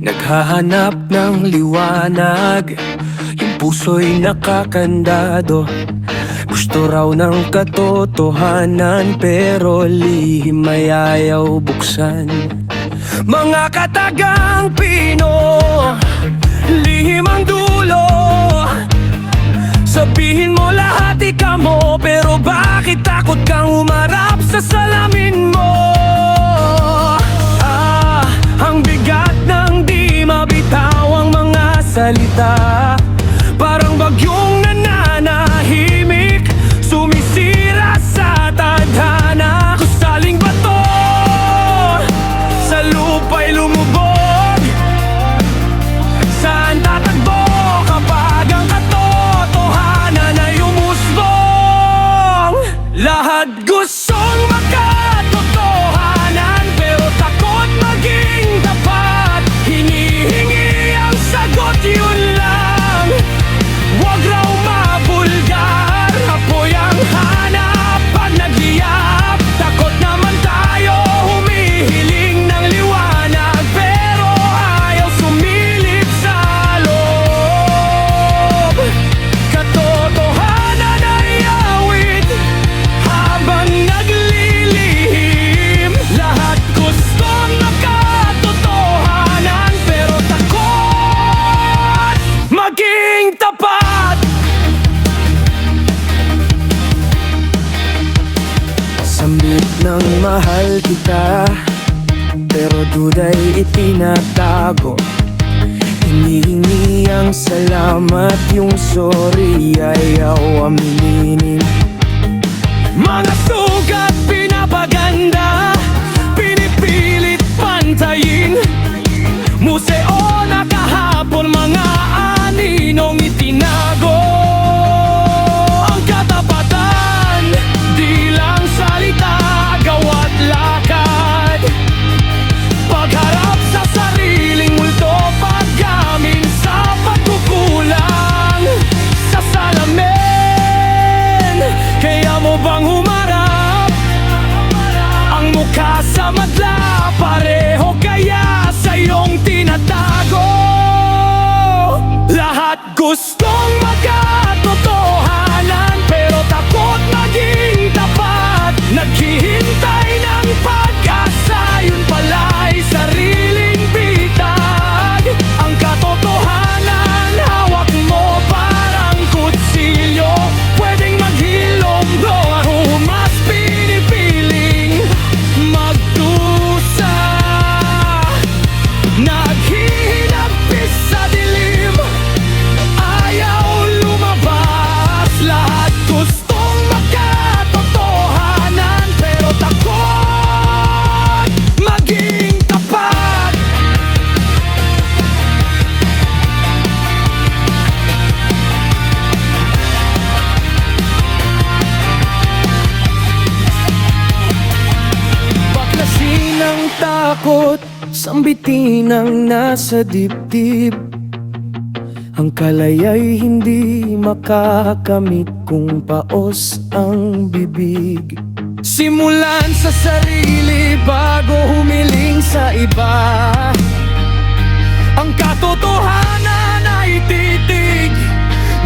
Naghahanap ng liwanag, yung puso'y nakakandado. Gusto raw ng katotohanan, pero lihim ay ayaw buksan. Mga katagang Pino, lihim ang dulo. Sabihin mo lahat ikaw mo, pero bakit takot kang humarap sa salamin mo? Ang bigat ng di mabitaw ang mga salita, parang bagyong nananahimik, sumisira sa tadhana. Kusaling bato sa lupa'y lumubog, saan tatagbo kapag ang katotohanan ay umusbong? Lahat gustong makatotohanan, pero takot maging tapat. Hinihingi ang sagot, yun lang, wag raw mabulgar. Apoy ang hanap pag nagliyap, takot naman tayo humihiling ng liwanag, pero ayaw sumilip sa loob. Katotohanan ay awit habang naglilihim. Lahat gustong makatotohanan, pero takot maging tapat. Sambit ng mahal kita, pero duda'y itinatago. Hinihingi ang salamat, yung sorry ayaw aminin. Mga sugat pinapaganda, pinipilit pantayin. Museo na kahapon, mga aninong itinago. Ang katapatan, di lang salita, gawa't lakad. Pagharap sa sariling multo, paggamin sa pagkukulang sa salamin. Kaya mo bang humarap ang mukha sa madla? Pareho kaya sa iyong tinatago? Lahat gustong magkatotohanan, pero takot maging tapat. Naghihintay ng pag-asa, yun pala'y sariling bitag. Ang katotohanan, hawak mo parang kutsilyo, pwedeng maghilom o mas pinipiling magdusa. Naghihinagpis sa dilim, ayaw lumabas. Lahat gustong magkatotohanan, pero takot maging tapat. Baklasin ang takot, sambitin ang nasa dibdib. Ang kalaya'y hindi makakamit kung paos ang bibig. Simulan sa sarili bago humiling sa iba. Ang katotohanan ay titig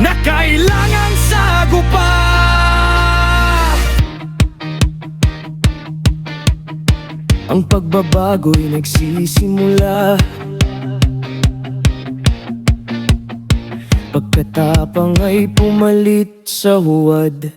na kailangang sagupa. Ang pagbabago'y nagsisimula, pagkatapang ay pumalit sa huwad.